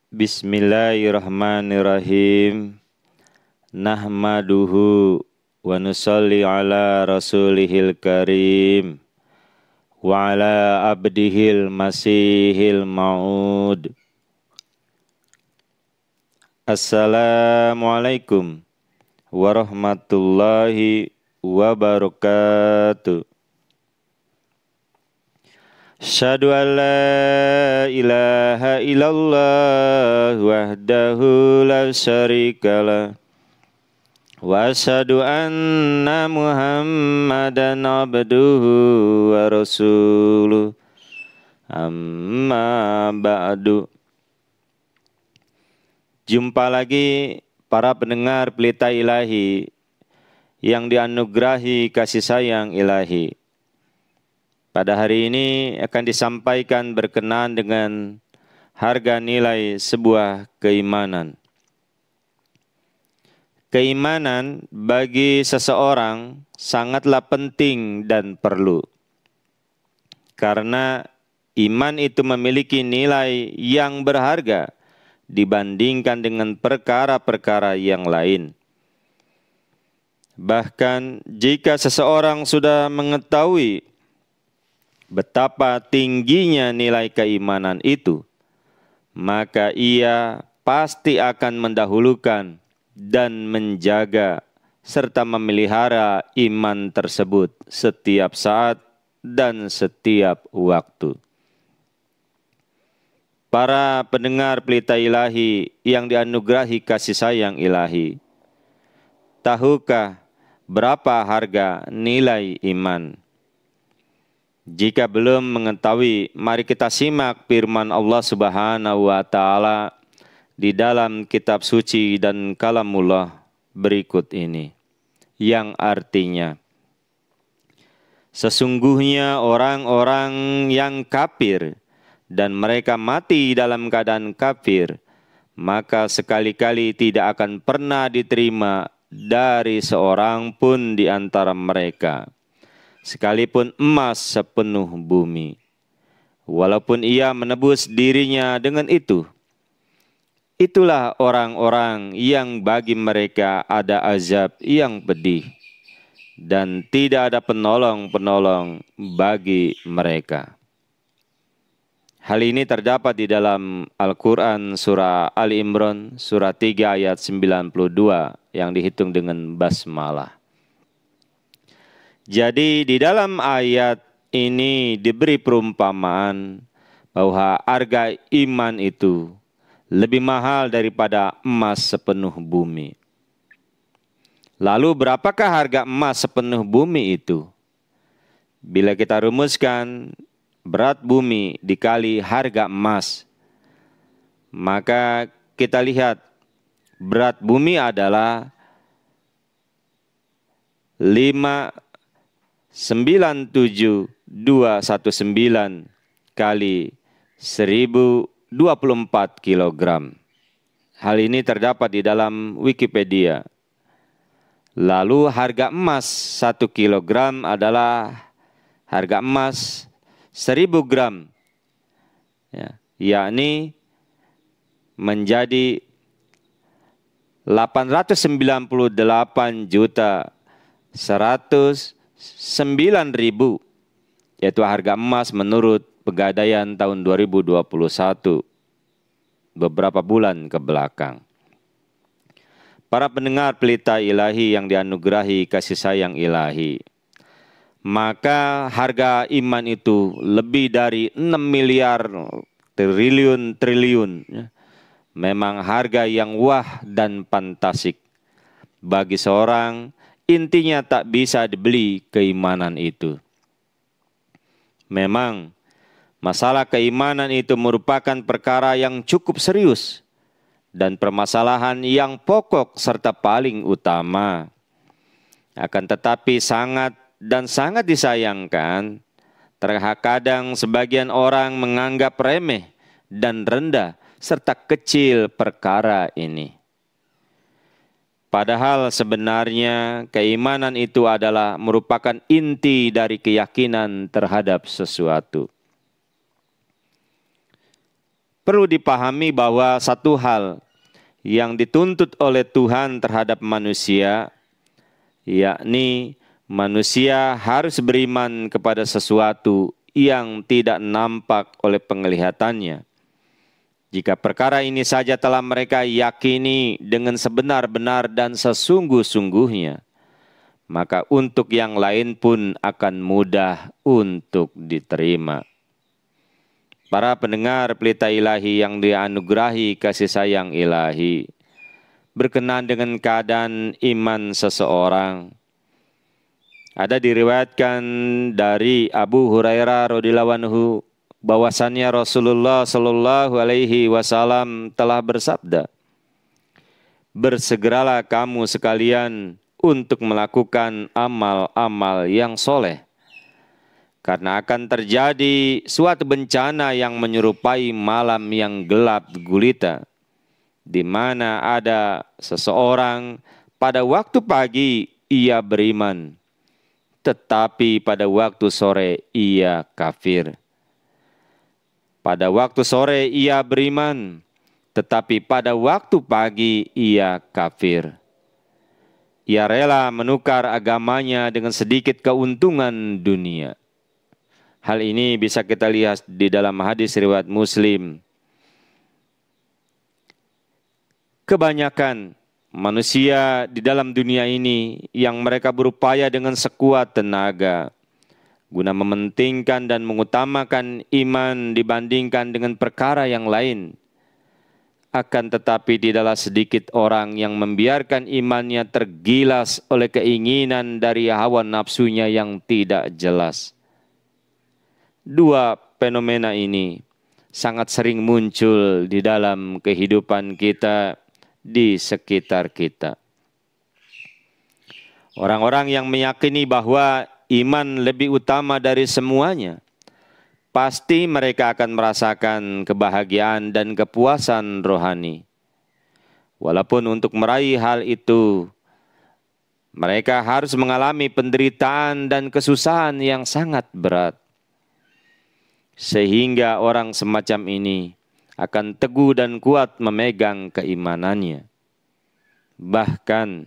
Bismillahirrahmanirrahim. Nahmaduhu wa nusalli ala rasulihil karim wa ala abdihil masihil ma'ud. Assalamualaikum warahmatullahi wabarakatuh. Asyhadu an la ilaha illallah wahdahu la syarikalah wa asyhadu anna Muhammadan abduhu wa rasuluh. Amma ba'du. Jumpa lagi para pendengar Pelita Ilahi yang dianugerahi kasih sayang ilahi. Pada hari ini akan disampaikan berkenaan dengan harga nilai sebuah keimanan. Keimanan bagi seseorang sangatlah penting dan perlu. Karena iman itu memiliki nilai yang berharga dibandingkan dengan perkara-perkara yang lain. Bahkan jika seseorang sudah mengetahui betapa tingginya nilai keimanan itu, maka ia pasti akan mendahulukan dan menjaga serta memelihara iman tersebut setiap saat dan setiap waktu. Para pendengar Pelita Ilahi yang dianugerahi kasih sayang ilahi, tahukah berapa harga nilai iman? Jika belum mengetahui, mari kita simak firman Allah Subhanahu wa Ta'ala di dalam kitab suci dan kalamullah berikut ini, yang artinya, sesungguhnya orang-orang yang kafir dan mereka mati dalam keadaan kafir, maka sekali-kali tidak akan pernah diterima dari seorang pun di antara mereka, sekalipun emas sepenuh bumi, walaupun ia menebus dirinya dengan itu. Itulah orang-orang yang bagi mereka ada azab yang pedih, dan tidak ada penolong-penolong bagi mereka. Hal ini terdapat di dalam Al-Quran surah Ali Imran surah 3 ayat 92 yang dihitung dengan basmalah. Jadi di dalam ayat ini diberi perumpamaan bahwa harga iman itu lebih mahal daripada emas sepenuh bumi. Lalu berapakah harga emas sepenuh bumi itu? Bila kita rumuskan berat bumi dikali harga emas, maka kita lihat berat bumi adalah 597.219 kali 1024 kilogram. Hal ini terdapat di dalam Wikipedia. Lalu harga emas 1 kilogram adalah harga emas 1000 gram, yakni menjadi 898.109.000, yaitu harga emas menurut Pegadaian tahun 2021, beberapa bulan ke belakang. Para pendengar Pelita Ilahi yang dianugerahi kasih sayang ilahi, maka harga iman itu lebih dari 6 miliar triliun. Memang harga yang wah dan fantastik bagi seorang, intinya tak bisa dibeli keimanan itu. Memang masalah keimanan itu merupakan perkara yang cukup serius dan permasalahan yang pokok serta paling utama. Akan tetapi sangat disayangkan, terkadang sebagian orang menganggap remeh dan rendah serta kecil perkara ini. Padahal sebenarnya keimanan itu adalah merupakan inti dari keyakinan terhadap sesuatu. perlu dipahami bahwa satu hal yang dituntut oleh Tuhan terhadap manusia, yakni manusia harus beriman kepada sesuatu yang tidak nampak oleh penglihatannya. Jika perkara ini saja telah mereka yakini dengan sebenar-benar dan sesungguh-sungguhnya, maka untuk yang lain pun akan mudah untuk diterima. Para pendengar Pelita Ilahi yang dianugerahi kasih sayang ilahi, berkenaan dengan keadaan iman seseorang, ada diriwayatkan dari Abu Hurairah radhiyallahu anhu bahwasannya Rasulullah Shallallahu Alaihi Wasallam telah bersabda, bersegeralah kamu sekalian untuk melakukan amal-amal yang soleh, karena akan terjadi suatu bencana yang menyerupai malam yang gelap gulita, di mana ada seseorang pada waktu pagi ia beriman, tetapi pada waktu sore ia kafir. Pada waktu sore ia beriman, tetapi pada waktu pagi ia kafir. Ia rela menukar agamanya dengan sedikit keuntungan dunia. Hal ini bisa kita lihat di dalam hadis riwayat Muslim. Kebanyakan manusia di dalam dunia ini yang mereka berupaya dengan sekuat tenaga guna mementingkan dan mengutamakan iman dibandingkan dengan perkara yang lain. Akan tetapi tidaklah sedikit orang yang membiarkan imannya tergilas oleh keinginan dari hawa nafsunya yang tidak jelas. Dua fenomena ini sangat sering muncul di dalam kehidupan kita, di sekitar kita. Orang-orang yang meyakini bahwa iman lebih utama dari semuanya, pasti mereka akan merasakan kebahagiaan dan kepuasan rohani. Walaupun untuk meraih hal itu, mereka harus mengalami penderitaan dan kesusahan yang sangat berat. Sehingga orang semacam ini akan teguh dan kuat memegang keimanannya. Bahkan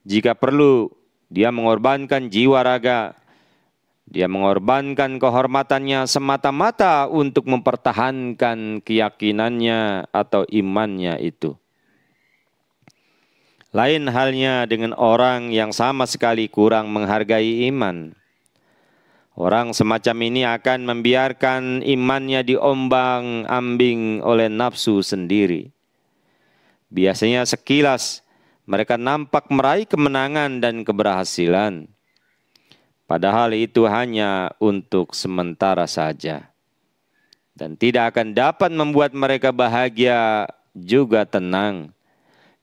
jika perlu, dia mengorbankan jiwa raga, dia mengorbankan kehormatannya semata-mata untuk mempertahankan keyakinannya atau imannya itu. Lain halnya dengan orang yang sama sekali kurang menghargai iman. Orang semacam ini akan membiarkan imannya diombang-ambing oleh nafsu sendiri. Biasanya sekilas mereka nampak meraih kemenangan dan keberhasilan. Padahal itu hanya untuk sementara saja. Dan tidak akan dapat membuat mereka bahagia juga tenang.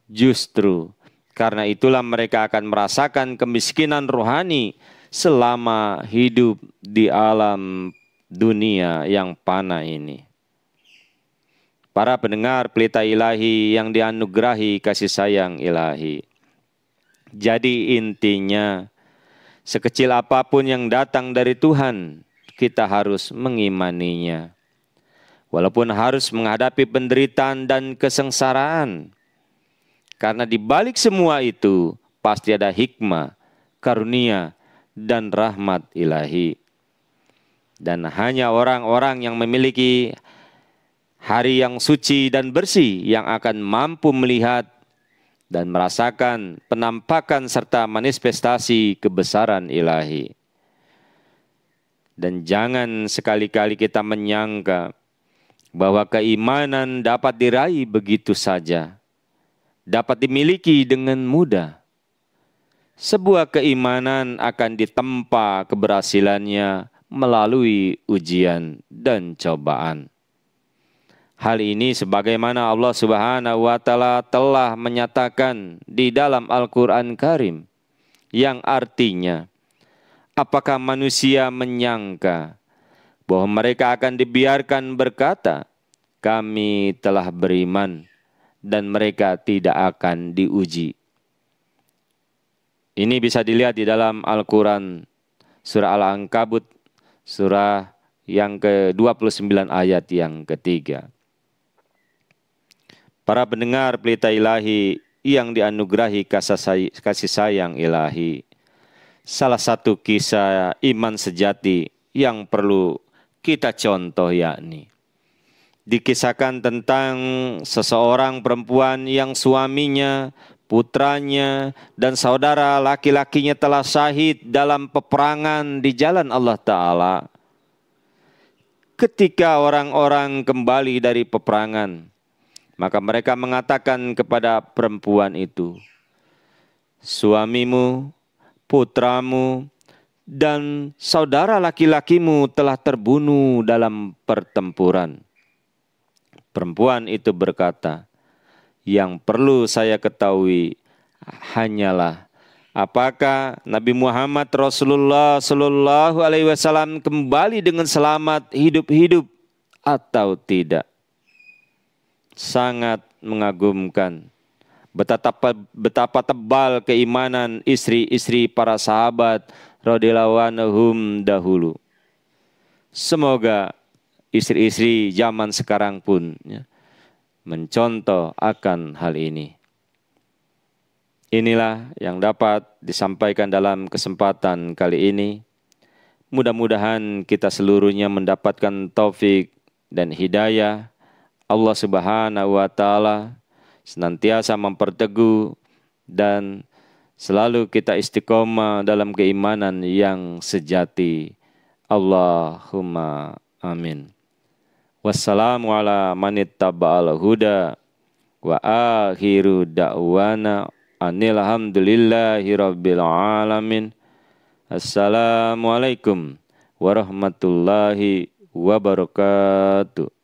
Justru karena itulah mereka akan merasakan kemiskinan rohani selama hidup di alam dunia yang fana ini. Para pendengar Pelita Ilahi yang dianugerahi kasih sayang ilahi. Jadi intinya, sekecil apapun yang datang dari Tuhan, kita harus mengimaninya. Walaupun harus menghadapi penderitaan dan kesengsaraan. Karena di balik semua itu, pasti ada hikmah, karunia, dan rahmat ilahi. Dan hanya orang-orang yang memiliki hari yang suci dan bersih yang akan mampu melihat dan merasakan penampakan serta manifestasi kebesaran ilahi. Dan jangan sekali-kali kita menyangka bahwa keimanan dapat diraih begitu saja, dapat dimiliki dengan mudah. Sebuah keimanan akan ditempa keberhasilannya melalui ujian dan cobaan. Hal ini sebagaimana Allah Subhanahu wa Ta'ala telah menyatakan di dalam Al-Quran Karim, yang artinya, apakah manusia menyangka bahwa mereka akan dibiarkan berkata, kami telah beriman, dan mereka tidak akan diuji. Ini bisa dilihat di dalam Al-Quran, surah Al-Ankabut, surah yang ke-29 ayat yang ketiga. para pendengar Pelita Ilahi yang dianugerahi kasih sayang ilahi. Salah satu kisah iman sejati yang perlu kita contoh yakni dikisahkan tentang seseorang perempuan yang suaminya, putranya, dan saudara laki-lakinya telah syahid dalam peperangan di jalan Allah Ta'ala. Ketika orang-orang kembali dari peperangan, maka mereka mengatakan kepada perempuan itu, suamimu, putramu, dan saudara laki-lakimu telah terbunuh dalam pertempuran. Perempuan itu berkata, yang perlu saya ketahui hanyalah apakah Nabi Muhammad Rasulullah Sallallahu Alaihi Wasallam kembali dengan selamat hidup-hidup atau tidak. Sangat mengagumkan betapa tebal keimanan istri-istri para sahabat radhiyallahu anhum dahulu. Semoga istri-istri zaman sekarang pun mencontoh akan hal ini. Inilah yang dapat disampaikan dalam kesempatan kali ini. Mudah-mudahan kita seluruhnya mendapatkan taufik dan hidayah Allah Subhanahu wa Ta'ala, senantiasa memperteguh dan selalu kita istiqomah dalam keimanan yang sejati. Allahumma amin. Wassalamu ala manittaba'al huda wa akhiru da'wana anilhamdulillahi rabbil alamin. Assalamualaikum warahmatullahi wabarakatuh.